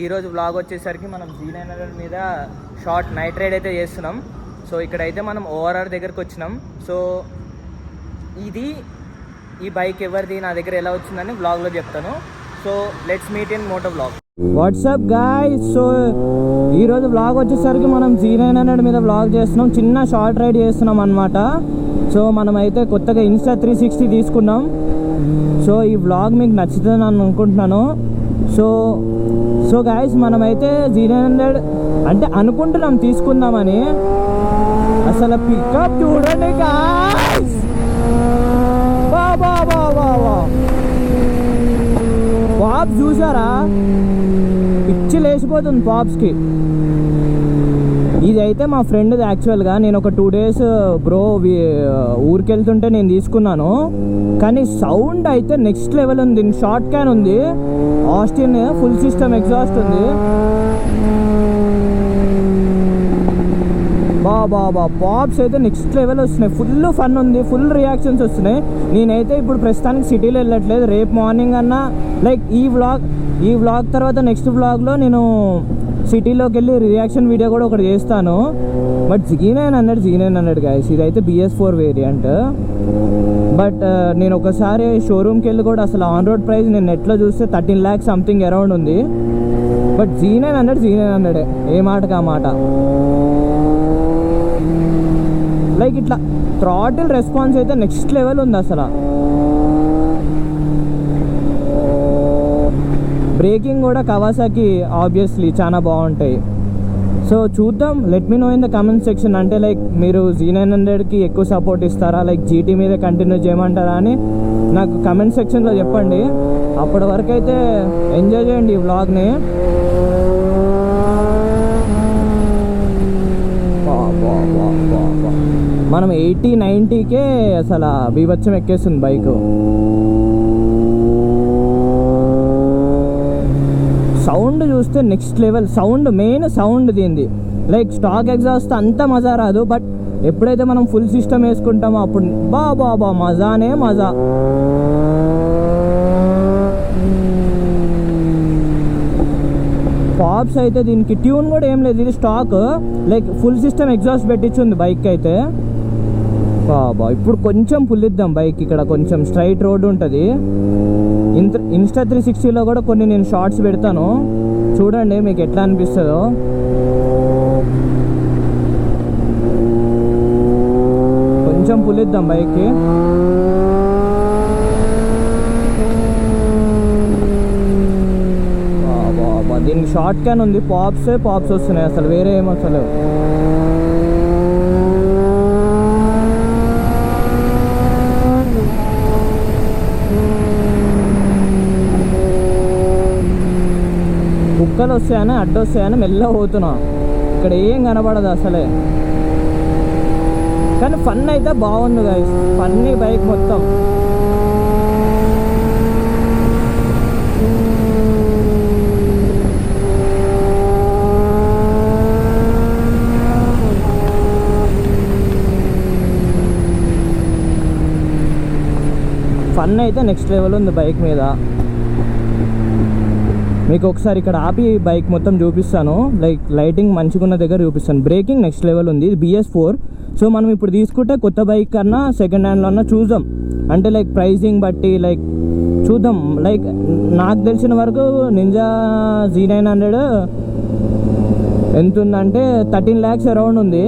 ఈరోజు వ్లాగ్ వచ్చేసరికి మనం G900 మీద షార్ట్ నైట్ రైడ్ అయితే చేస్తున్నాం. సో ఇక్కడైతే మనం ORR దగ్గరకు వచ్చినాం. సో ఈ బైక్ ఎవరిది, నా దగ్గర ఎలా వచ్చిందని వ్లాగ్లో చెప్తాను. So let's meet in moto vlog. What's up guys, so ఈరోజు వ్లాగ్ వచ్చేసరికి మనం G900 మీద వ్లాగ్ చేస్తున్నాం. చిన్న షార్ట్ రైడ్ చేస్తున్నాం అనమాట. సో మనమైతే కొత్తగా Insta360 తీసుకున్నాం. సో ఈ వ్లాగ్ మీకు నచ్చుతుందని అనుకుంటున్నాను. సో గాయస్, మనమైతే G900 అంటే అనుకుంటున్నాం తీసుకుందామని. అసలు పికప్ చూడండి గాయ్స్, పాప్స్ చూసారా, పిచ్చి లేచిపోతుంది పాప్స్కి. ఇది అయితే మా ఫ్రెండ్ది యాక్చువల్గా. నేను ఒక 2 days బ్రో ఊరికి వెళ్తుంటే నేను తీసుకున్నాను. కానీ సౌండ్ అయితే నెక్స్ట్ లెవెల్ ఉంది. షార్ట్ క్యాన్ ఉంది, ఆస్టిన్ ఫుల్ సిస్టమ్ ఎగ్జాస్ట్ ఉంది. బాబా పాప్స్ అయితే నెక్స్ట్ లెవెల్ వస్తున్నాయి. ఫుల్ ఫన్ ఉంది, ఫుల్ రియాక్షన్స్ వస్తున్నాయి. నేనైతే ఇప్పుడు ప్రస్తుతానికి సిటీలో వెళ్ళట్లేదు. రేపు మార్నింగ్ అన్నా లైక్ ఈ వ్లాగ్ తర్వాత నెక్స్ట్ వ్లాగ్లో నేను సిటీలోకి వెళ్ళి రియాక్షన్ వీడియో కూడా ఒకటి చేస్తాను. బట్ G900 గాయస్, ఇదైతే BS4 వేరియంట్. బట్ నేను ఒకసారి షోరూమ్కి వెళ్ళి కూడా అసలు ఆన్ రోడ్ ప్రైస్ నేను నెట్లో చూస్తే 13 lakhs సంథింగ్ అరౌండ్ ఉంది. బట్ G900 ఏ మాటకా మాట. లైక్ ఇట్లా థ్రాటిల్ రెస్పాన్స్ అయితే నెక్స్ట్ లెవెల్ ఉంది అసలు. బ్రేకింగ్ కూడా కవాసాకి ఆబ్వియస్లీ చాలా బాగుంటాయి. సో చూద్దాం, let me know in the comment section. అంటే లైక్ మీరు G900కి ఎక్కువ సపోర్ట్ ఇస్తారా, లైక్ GT మీద కంటిన్యూ చేయమంటారా అని నాకు కమెంట్ సెక్షన్లో చెప్పండి. అప్పటి వరకు అయితే ఎంజాయ్ చేయండి ఈ వ్లాగ్ని. మనం 80-90కే అసలు బీభత్సం ఎక్కేస్తుంది బైక్. సౌండ్ చూస్తే next level sound, main sound దీనిది. లైక్ స్టాక్ ఎగ్జాస్ట్ అంత మజా రాదు. బట్ ఎప్పుడైతే మనం ఫుల్ సిస్టమ్ వేసుకుంటామో అప్పుడు బాబా మజానే మజా. పాప్స్ అయితే దీనికి ట్యూన్ కూడా ఏం లేదు, ఇది stock. Like full system exhaust పెట్టించుంది బైక్ అయితే. బాబా ఇప్పుడు కొంచెం పుల్లిద్దాం బైక్. ఇక్కడ కొంచెం స్ట్రైట్ రోడ్ ఉంటుంది. Insta360లో కూడా కొన్ని నేను షార్ట్స్ పెడతాను, చూడండి మీకు ఎట్లా అనిపిస్తుందో. కొంచెం పుల్లిద్దాం బైక్కి. బాబా దీనికి షార్ట్ క్యాన్ ఉంది, పాప్స్ వస్తున్నాయి అసలు, వేరే ఏమొస్తలేవు. కుక్కలు వస్తాయని అడ్డొస్తాయని మెల్లగా పోతున్నా. ఇక్కడ ఏం కనబడదు అసలే. కానీ ఫన్ అయితే బాగుంది గైస్, ఫన్నీ బైక్ మొత్తం. ఫన్ అయితే నెక్స్ట్ లెవెల్ ఉంది బైక్ మీద. మీకు ఒకసారి ఇక్కడ ఆపి బైక్ మొత్తం చూపిస్తాను. లైక్ లైటింగ్ మంచిగా ఉన్న దగ్గర చూపిస్తాను. బ్రేకింగ్ నెక్స్ట్ లెవెల్ ఉంది. ఇది BS4. సో మనం ఇప్పుడు తీసుకుంటే కొత్త బైక్ కన్నా సెకండ్ హ్యాండ్లో అన్నా చూద్దాం. అంటే లైక్ ప్రైజింగ్ బట్టి లైక్ చూద్దాం. లైక్ నాకు తెలిసిన వరకు నింజా G900 ఎంత ఉందంటే 13 lakhs అరౌండ్ ఉంది.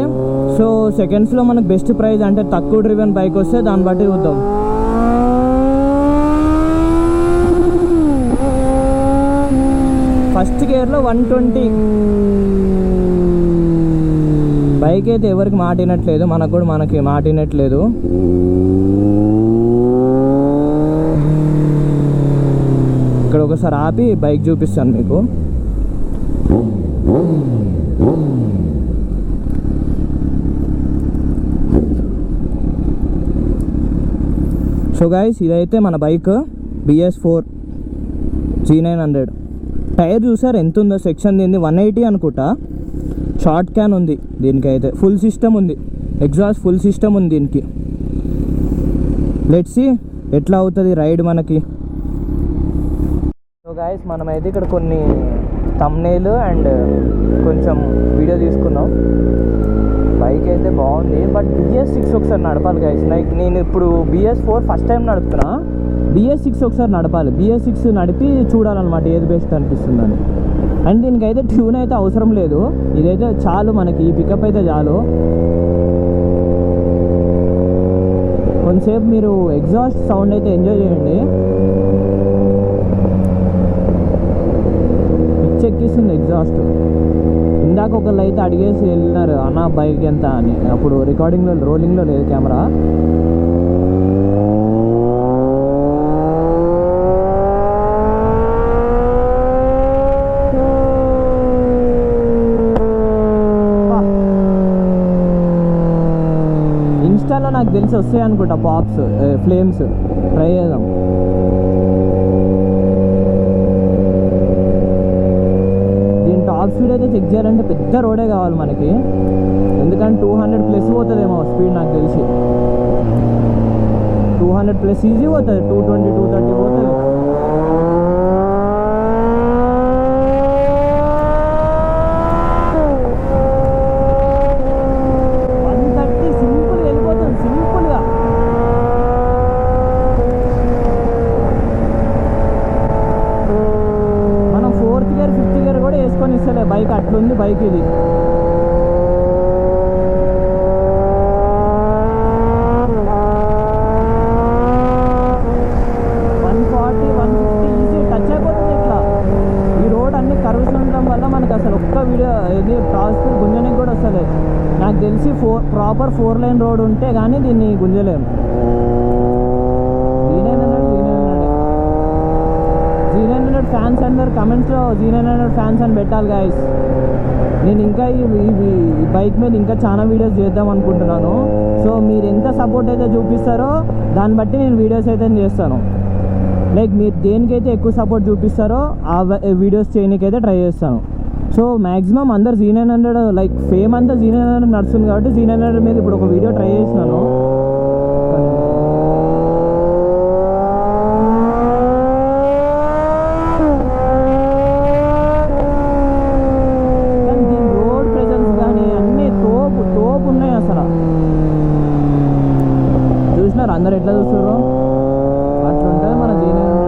సో సెకండ్స్లో మనకు బెస్ట్ ప్రైస్ అంటే తక్కువ డ్రివెన్ బైక్ వస్తే దాన్ని బట్టి చూద్దాం. ఫస్ట్ గేర్లో 120. బైక్ అయితే ఎవరికి మాటినట్లేదు, మనకు కూడా మనకి మాటినట్లేదు. ఇక్కడ ఒకసారి ఆపి బైక్ చూపిస్తాను మీకు. సో గైస్, ఇదైతే మన బైక్ BS4 G900. టైర్ చూసారు ఎంత ఉందో, సెక్షన్ దీన్ని 180 అనుకుంటా. షార్ట్ క్యాన్ ఉంది దీనికైతే, ఫుల్ సిస్టమ్ ఉంది, ఎగ్జాస్ట్ ఫుల్ సిస్టమ్ ఉంది దీనికి. లెట్స్ సీ ఎట్లా అవుతుంది రైడ్ మనకి. సో గాయస్, మనమైతే ఇక్కడ కొన్ని థంబ్నెయిల్ అండ్ కొంచెం వీడియో తీసుకున్నాం. బైక్ అయితే బాగుంది, బట్ BS6 ఒకసారి నడపాలి గైస్. లైక్ నేను ఇప్పుడు BS4 ఫస్ట్ టైం నడుపుతున్నా, BS6 ఒకసారి నడపాలి. BS6 నడిపి చూడాలన్నమాట ఏది బెస్ట్ అనిపిస్తుందని. అండ్ దీనికైతే ట్యూన్ అయితే అవసరం లేదు, ఇదైతే చాలు మనకి, ఈ పికప్ అయితే చాలు. కొంతసేపు మీరు ఎగ్జాస్ట్ సౌండ్ అయితే ఎంజాయ్ చేయండి. పిచ్చెక్కిస్తుంది ఎగ్జాస్ట్. ఇందాక ఒకళ్ళు అయితే అడిగేసి వెళ్ళినారు, అన్న బైక్ ఎంత అని. అప్పుడు రికార్డింగ్లో రోలింగ్లో లేదు కెమెరా. ఇన్స్టాలో నాకు తెలిసి వస్తాయి అనుకుంటా పాప్స్, ఫ్లేమ్స్. ట్రై చేద్దాం. దీని టాప్ స్పీడ్ అయితే చెక్ చేయాలంటే పెద్ద రోడే కావాలి మనకి, ఎందుకంటే 200+ పోతుందేమో స్పీడ్ నాకు తెలిసి. 200+ ఈజీ పోతుంది, 220, 230 పోతుంది. బైక్ అట్లుంది బైక్ ఇది. ఈజీ టచ్ అయిపోతుంది ఇట్లా. ఈ రోడ్ అన్ని కర్వ్స్ ఉండడం వల్ల మనకు అసలు ఒక్క వీడియో ఇది టాప్ స్పీడ్ గుంజడానికి కూడా వస్తుంది. నాకు తెలిసి ప్రాపర్ 4 లైన్ రోడ్ ఉంటే కానీ దీన్ని గుంజలేము. G900 ఫ్యాన్స్ అందరు కమెంట్స్లో G900 ఫ్యాన్స్ అని పెట్టాలి గైస్. నేను ఇంకా ఈ బైక్ మీద ఇంకా చాలా వీడియోస్ చేద్దాం అనుకుంటున్నాను. సో మీరు ఎంత సపోర్ట్ అయితే చూపిస్తారో దాన్ని బట్టి నేను వీడియోస్ అయితే చేస్తాను. లైక్ మీరు దేనికైతే ఎక్కువ సపోర్ట్ చూపిస్తారో ఆ వీడియోస్ చేయడానికైతే ట్రై చేస్తాను. సో మ్యాక్సిమం అందరు G900 లైక్ ఫేమ్ అంతా G900 నడుస్తుంది కాబట్టి G900 మీద ఇప్పుడు ఒక వీడియో ట్రై చేసినాను. అందరు ఎట్లా చూస్తారు అట్లుంటుంది మన G900.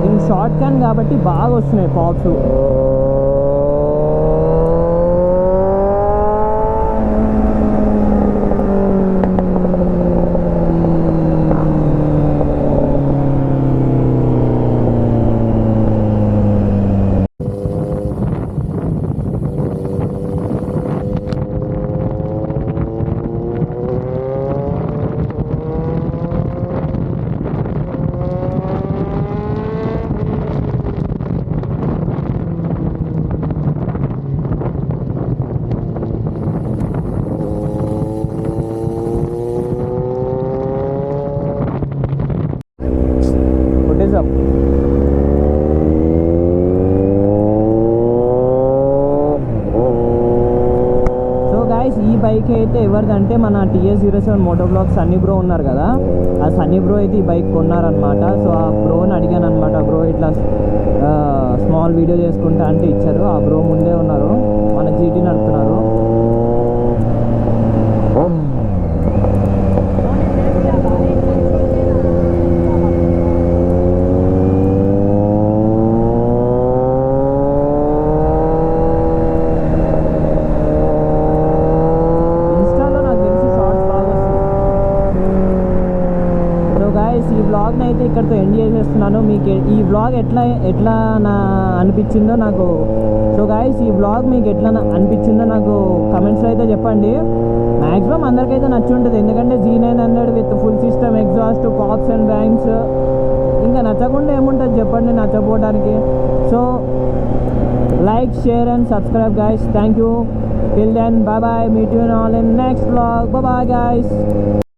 ఇది షార్ట్ క్యాన్ కాబట్టి బాగా వస్తున్నాయి పాప్స్. ఈ బైక్ అయితే ఎవరిదంటే మన TS07 Moto blog Sunny bro ఉన్నారు కదా, ఆ సన్నీ బ్రో అయితే ఈ బైక్ కొన్నారనమాట. సో ఆ బ్రోని అడిగాను అనమాట, బ్రో ఇట్లా స్మాల్ వీడియో చేసుకుంటా అంటే ఇచ్చారు. ఆ బ్రో ముందే ఉన్నారు, మన GT నడుపుతున్నారు. ఈ వ్లాగ్ని అయితే ఇక్కడితో ఎండ్ చేసేస్తున్నాను. మీకు ఈ వ్లాగ్ ఎట్లా అనిపించిందో నాకు, సో గాయస్ ఈ వ్లాగ్ మీకు ఎట్లా అనిపించిందో నాకు కమెంట్స్లో అయితే చెప్పండి. మ్యాక్సిమం అందరికైతే నచ్చి ఉంటుంది, ఎందుకంటే G900 with full system exhaust pops and bangs, ఇంకా నచ్చకుండా ఏముంటుంది చెప్పండి నచ్చపోవడానికి. So like, share and subscribe guys. Thank you. Till then, bye bye. Meet you all in next vlog. Bye bye guys.